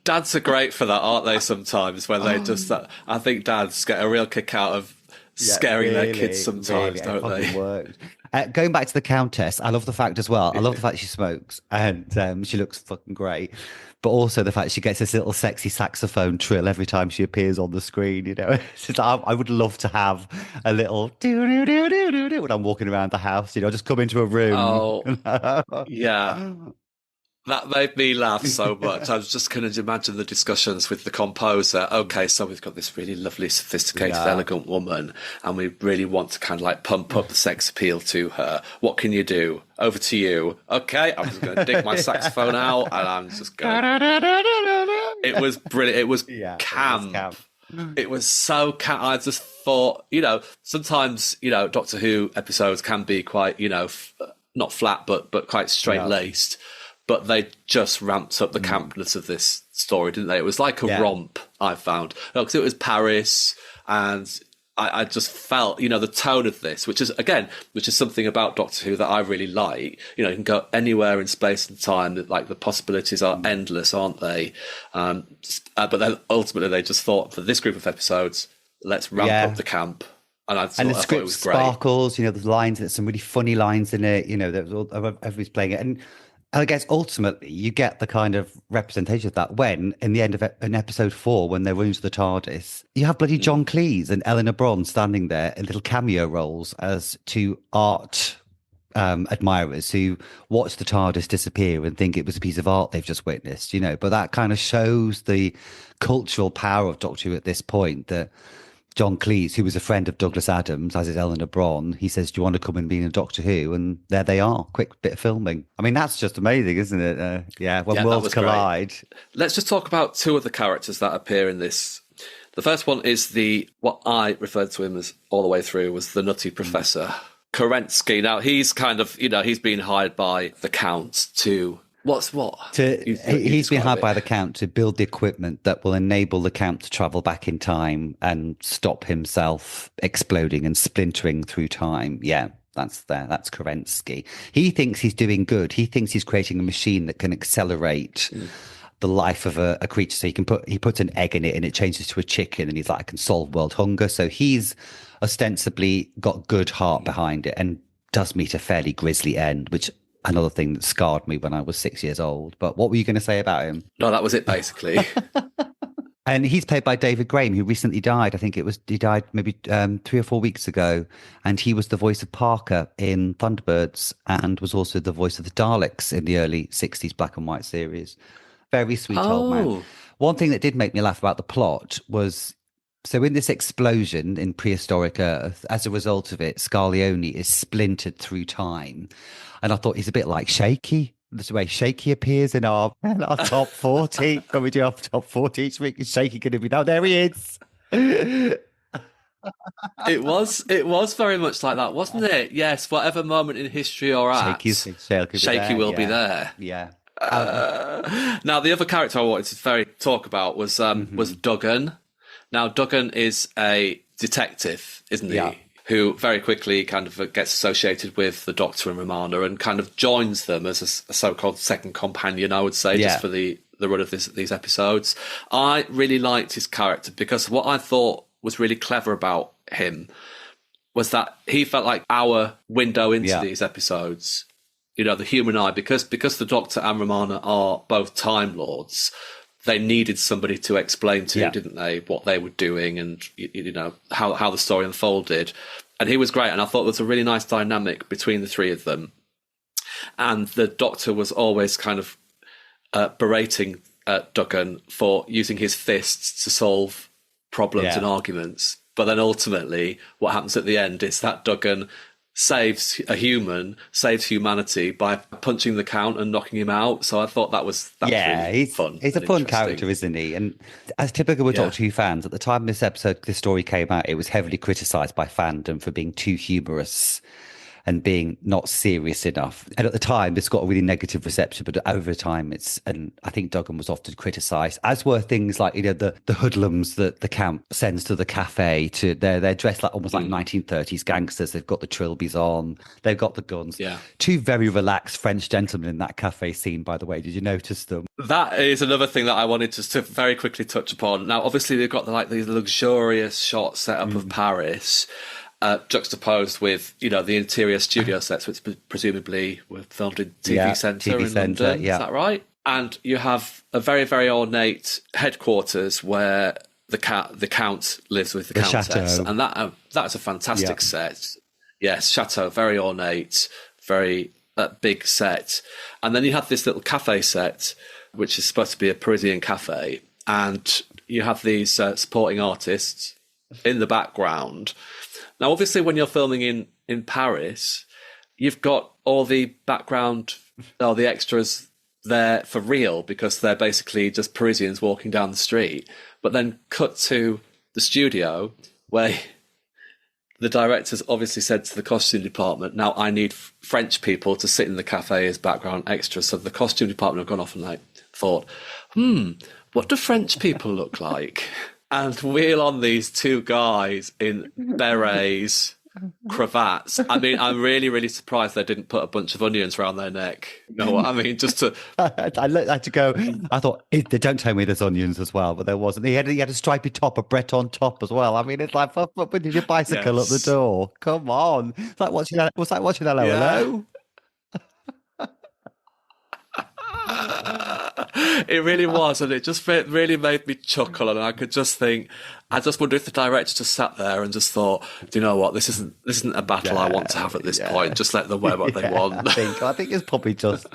dads are great for that, aren't they? Sometimes when they just, I think dads get a real kick out of scaring their kids sometimes, don't they? Worked. Going back to the Countess, I love the fact as well. I love the fact she smokes and she looks fucking great. But also the fact she gets this little sexy saxophone trill every time she appears on the screen. I would love to have a little do-do-do-do-do-do when I'm walking around the house. Just come into a room. Oh, yeah. That made me laugh so much. I was just going to imagine the discussions with the composer. Okay, so we've got this really lovely, sophisticated, elegant woman, and we really want to kind of like pump up the sex appeal to her. What can you do? Over to you. Okay, I'm just going to dig my saxophone out, and I'm just going. It was brilliant. It was camp. It was so camp. I just thought, sometimes, Doctor Who episodes can be quite, not flat, but quite straight-laced. But they just ramped up the campness of this story, didn't they? It was like a romp, I found. Because it was Paris, and I just felt, the tone of this, which is something about Doctor Who that I really like. You can go anywhere in space and time. Like, the possibilities are endless, aren't they? But then ultimately they just thought, for this group of episodes, let's ramp up the camp. And the script sparkles, there's lines, there's some really funny lines in it, everybody's playing it. And I guess ultimately you get the kind of representation of that when, in the end of an episode 4, when they're into the TARDIS, you have bloody John Cleese and Eleanor Bron standing there in little cameo roles as two art admirers who watch the TARDIS disappear and think it was a piece of art they've just witnessed, But that kind of shows the cultural power of Doctor Who at this point, that John Cleese, who was a friend of Douglas Adams, as is Eleanor Bron, he says, do you want to come and be in a Doctor Who? And there they are, quick bit of filming. I mean, that's just amazing, isn't it? When worlds collide. Great. Let's just talk about two of the characters that appear in this. The first one is what I referred to him as all the way through was the nutty professor, Kerensky. Now, he's kind of, he's been hired by the Count to... He's been hired by the Count to build the equipment that will enable the Count to travel back in time and stop himself exploding and splintering through time. Yeah, that's Kerensky. He thinks he's doing good. He thinks he's creating a machine that can accelerate the life of a creature. So he puts an egg in it and it changes to a chicken, and he's like, I can solve world hunger. So he's ostensibly got good heart behind it and does meet a fairly grisly end, which... another thing that scarred me when I was 6 years old. But what were you going to say about him? No, that was it, basically. And he's played by David Graham, who recently died. I think he died maybe 3 or 4 weeks ago. And he was the voice of Parker in Thunderbirds and was also the voice of the Daleks in the early 60s black and white series. Very sweet old man. One thing that did make me laugh about the plot was... so in this explosion in prehistoric Earth, as a result of it, Scarlione is splintered through time. And I thought he's a bit like Shaky. That's the way Shaky appears in our top 40. When we do our top 40 each week, is Shaky going to be now? There he is. It was very much like that, wasn't it? Yes, whatever moment in history you're at, Shaky will be there. Yeah. Now, the other character I wanted to talk about was Duggan. Now, Duggan is a detective, isn't he? Yeah. Who very quickly kind of gets associated with the Doctor and Romana and kind of joins them as a so-called second companion, I would say, just for the run of these episodes. I really liked his character because what I thought was really clever about him was that he felt like our window into these episodes. The human eye, because the Doctor and Romana are both Time Lords. They needed somebody to explain to, didn't they, what they were doing and, how the story unfolded. And he was great. And I thought there was a really nice dynamic between the three of them. And the Doctor was always kind of berating Duggan for using his fists to solve problems and arguments. But then ultimately what happens at the end is that Duggan saves humanity by punching the Count and knocking him out. So I thought that was really fun. He's a fun character, isn't he? And as typical with Doctor Who fans, at the time this story came out, it was heavily criticised by fandom for being too humorous and being not serious enough. And at the time, this got a really negative reception, but over time, and I think Duggan was often criticised, as were things like, the hoodlums that the Count sends to the cafe. They're dressed like almost like 1930s gangsters. They've got the trilbies on, they've got the guns. Yeah. Two very relaxed French gentlemen in that cafe scene, by the way. Did you notice them? That is another thing that I wanted to very quickly touch upon. Now, obviously, they've got the luxurious shot setup of Paris. Juxtaposed with, the interior studio sets, which presumably were filmed in TV Centre in London. Yeah. Is that right? And you have a very, very ornate headquarters where the Count lives with the Countess. Chateau. And that's a fantastic set. Yes, chateau, very ornate, very big set. And then you have this little cafe set, which is supposed to be a Parisian cafe. And you have these supporting artists in the background. Now, obviously, when you're filming in Paris, you've got all the background, all the extras there for real because they're basically just Parisians walking down the street. But then cut to the studio where the directors obviously said to the costume department, now I need French people to sit in the cafe as background extras. So the costume department have gone off and thought, what do French people look like? And wheel on these two guys in berets, cravats. I mean, I'm really, really surprised they didn't put a bunch of onions around their neck. You know what I mean? Just to... I had to go. I thought, they don't tell me there's onions as well, but there wasn't. He had a stripy top, a Breton top as well. I mean, it's like, when did your bicycle at the door? Come on. It's like watching Hello, Hello. It really was, and it just really made me chuckle. And I could just think, I just wonder if the director just sat there and just thought, "Do you know what? This isn't a battle I want to have at this point. Just let them wear what they want." I think it's probably just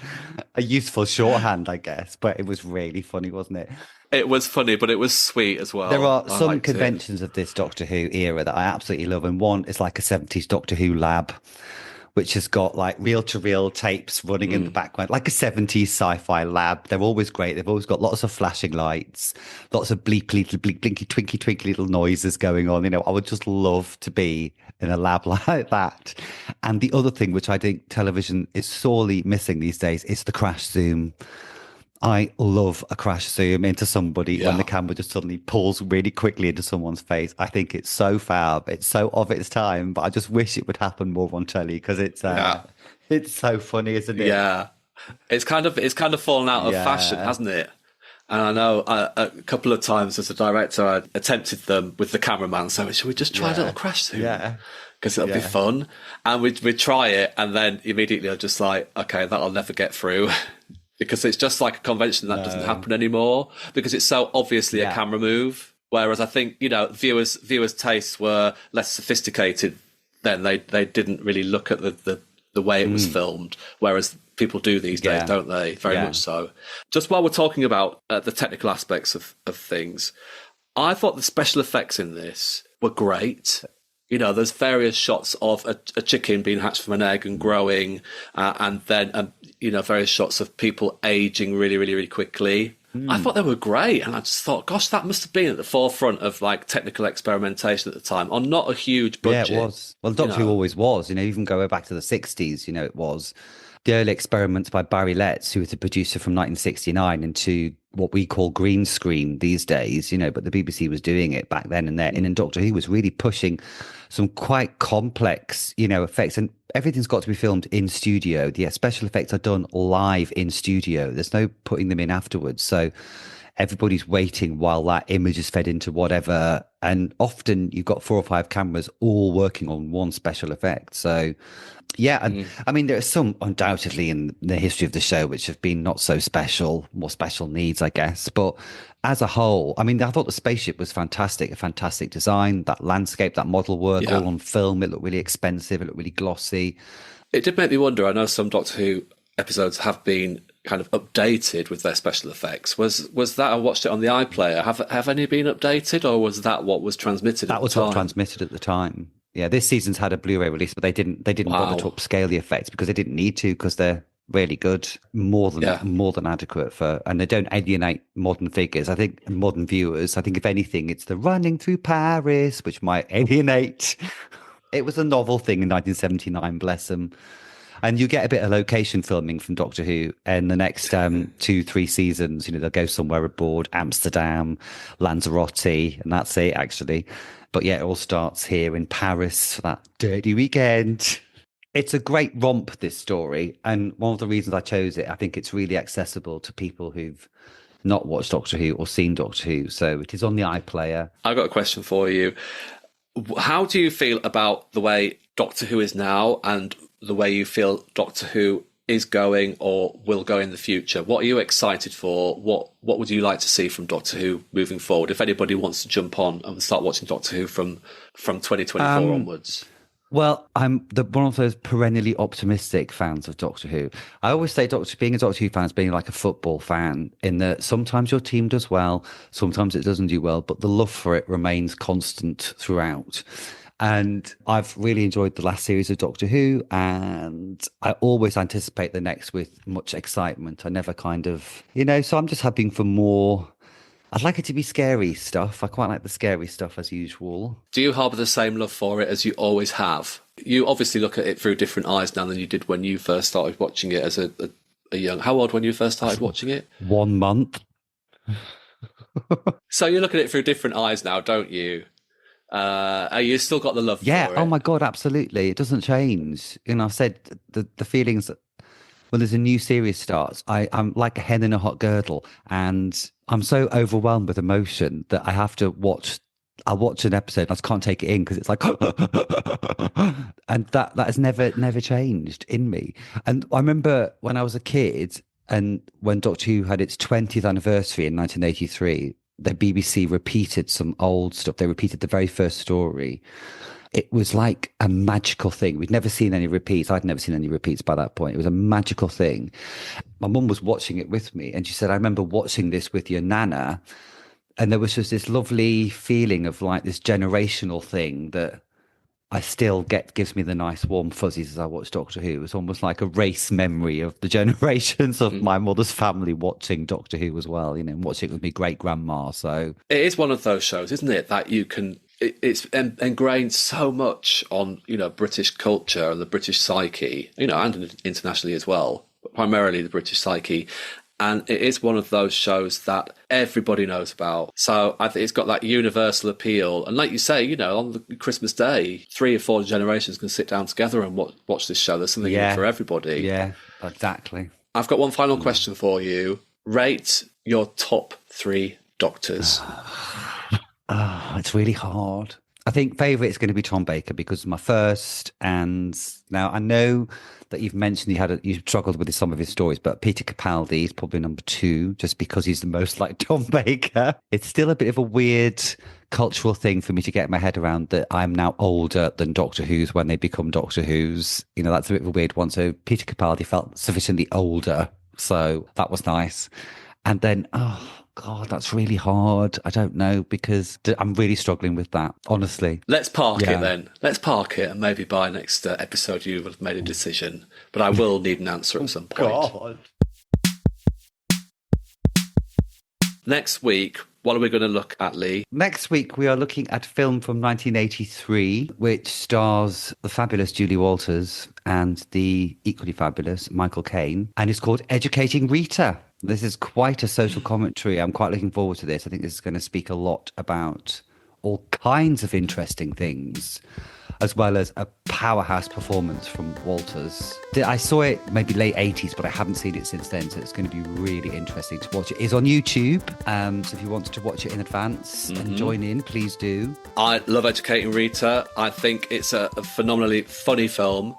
a useful shorthand, I guess. But it was really funny, wasn't it? It was funny, but it was sweet as well. There are some conventions of this Doctor Who era that I absolutely love, and one is like a 70s Doctor Who lab, which has got like reel-to-reel tapes running in the background, like a 70s sci-fi lab. They're always great. They've always got lots of flashing lights, lots of blinky, twinkly, twinkly little noises going on. I would just love to be in a lab like that. And the other thing, which I think television is sorely missing these days, is the crash zoom. I love a crash zoom into somebody when the camera just suddenly pulls really quickly into someone's face. I think it's so fab. It's so of its time, but I just wish it would happen more on telly because it's so funny, isn't it? Yeah, it's kind of fallen out of fashion, hasn't it? And I know a couple of times as a director, I attempted them with the cameraman. So should we just try a little crash zoom? Yeah. Because it'll be fun. And we'd try it, and then immediately I'm just like, okay, that'll never get through. Because it's just like a convention that doesn't happen anymore because it's so obviously a camera move. Whereas I think, viewers' tastes were less sophisticated then. They didn't really look at the way it was filmed. Whereas people do these days, don't they? Very much so. Just while we're talking about the technical aspects of things, I thought the special effects in this were great. There's various shots of a chicken being hatched from an egg and growing, and then, various shots of people aging really, really, really quickly. I thought they were great. And I just thought, gosh, that must have been at the forefront of like technical experimentation at the time on not a huge budget. Yeah, it was. Well, Doctor Who always was, even go back to the 60s, it was. The early experiments by Barry Letts, who was the producer from 1969 into what we call green screen these days, but the BBC was doing it back then and there. And then Doctor Who was really pushing some quite complex, effects. And everything's got to be filmed in studio. The special effects are done live in studio. There's no putting them in afterwards. So everybody's waiting while that image is fed into whatever. And often you've got 4 or 5 cameras all working on one special effect. So yeah, and I mean, there are some undoubtedly in the history of the show which have been not so special, more special needs, I guess. But as a whole, I mean, I thought the spaceship was fantastic, a fantastic design. That landscape, that model work, all on film, it looked really expensive, it looked really glossy. It did make me wonder. I know some Doctor Who episodes have been kind of updated with their special effects. Was that, I watched it on the iPlayer, have any been updated, or was that what was transmitted at the time? That was what transmitted at the time. Yeah, this season's had a Blu-ray release, but they didn't bother to upscale the effects because they didn't need to, because they're really good, more than adequate for, and they don't alienate modern figures. I think modern viewers, if anything, it's the running through Paris, which might alienate. It was a novel thing in 1979, bless them. And you get a bit of location filming from Doctor Who in the next 2-3 seasons. They'll go somewhere abroad, Amsterdam, Lanzarote, and that's it, actually. But yeah, it all starts here in Paris for that dirty weekend. It's a great romp, this story. And one of the reasons I chose it, I think it's really accessible to people who've not watched Doctor Who or seen Doctor Who. So it is on the iPlayer. I've got a question for you. How do you feel about the way Doctor Who is now and the way you feel Doctor Who is going or will go in the future? What are you excited for? What would you like to see from Doctor Who moving forward? If anybody wants to jump on and start watching Doctor Who from 2024 onwards. Well, I'm one of those perennially optimistic fans of Doctor Who. I always say being a Doctor Who fan is being like a football fan, in that sometimes your team does well, sometimes it doesn't do well, but the love for it remains constant throughout. And I've really enjoyed the last series of Doctor Who, and I always anticipate the next with much excitement. I never kind of, so I'm just hoping for more. I'd like it to be scary stuff. I quite like the scary stuff as usual. Do you harbour the same love for it as you always have? You obviously look at it through different eyes now than you did when you first started watching it as a young... How old when you first started watching it? 1 month. So you look at it through different eyes now, don't you? You still got the love for it? Oh my God, absolutely. It doesn't change. I've said the feelings that when there's a new series starts, I'm like a hen in a hot girdle, and I'm so overwhelmed with emotion that I have to watch. I watch an episode and I just can't take it in because it's like, and that has never changed in me. And I remember when I was a kid, And when Doctor Who had its 20th anniversary in 1983, the BBC repeated some old stuff. They repeated the very first story. It was like a magical thing. We'd never seen any repeats. I'd never seen any repeats by that point. It was a magical thing. My mum was watching it with me, and she said, I remember watching this with your nana. And there was just this lovely feeling of like this generational thing that I still gives me the nice warm fuzzies as I watch Doctor Who. It's almost like a race memory of the generations of my mother's family watching Doctor Who as well, watching it with my great grandma. So it is one of those shows, isn't it, that you can. It's ingrained so much on, British culture and the British psyche, and internationally as well, but primarily the British psyche. And it is one of those shows that everybody knows about. So I think it's got that universal appeal. And like you say, on the Christmas Day, 3 or 4 generations can sit down together and watch this show. There's something in it for everybody. Yeah, exactly. I've got one final question for you. Rate your top 3 Doctors. It's really hard. I think favourite is going to be Tom Baker because my first, and now I know that you've mentioned you struggled with some of his stories, but Peter Capaldi is probably number 2 just because he's the most like Tom Baker. It's still a bit of a weird cultural thing for me to get my head around that I'm now older than Doctor Who's when they become Doctor Who's. That's a bit of a weird one. So Peter Capaldi felt sufficiently older, so that was nice. And then, God, that's really hard. I don't know, because I'm really struggling with that, honestly. Let's park it then. Let's park it, and maybe by next episode you will have made a decision. But I will need an answer at some point. God. Next week, what are we going to look at, Lee? Next week, we are looking at a film from 1983, which stars the fabulous Julie Walters and the equally fabulous Michael Caine, and it's called Educating Rita. This is quite a social commentary. I'm quite looking forward to this. I think this is going to speak a lot about all kinds of interesting things, as well as a powerhouse performance from Walters. I saw it maybe late 80s, but I haven't seen it since then, so it's going to be really interesting to watch. It is on YouTube, so if you wanted to watch it in advance and join in, please do. I love Educating Rita. I think it's a phenomenally funny film.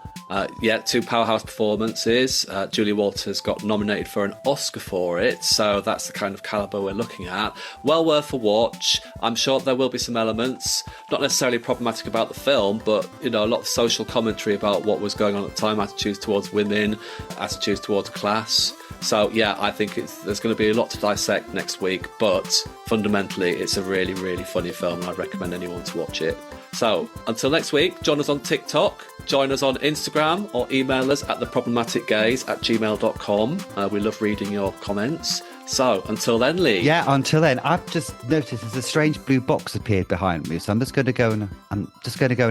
2 powerhouse performances. Julie Walters got nominated for an Oscar for it, so that's the kind of calibre we're looking at. Well worth a watch. I'm sure there will be some elements, not necessarily problematic about the film, but a lot of social commentary about what was going on at the time, attitudes towards women, attitudes towards class. So I think there's going to be a lot to dissect next week, but fundamentally it's a really, really funny film, and I'd recommend anyone to watch it. So until next week, join us on TikTok, join us on Instagram, or email us at theproblematicgays@gmail.com. We love reading your comments. So until then, Lee. Yeah, until then, I've just noticed there's a strange blue box appeared behind me, so I'm just going to go and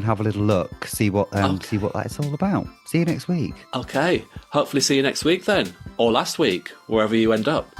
have a little look, see what that's all about. See you next week. Okay, hopefully see you next week then, or last week, wherever you end up.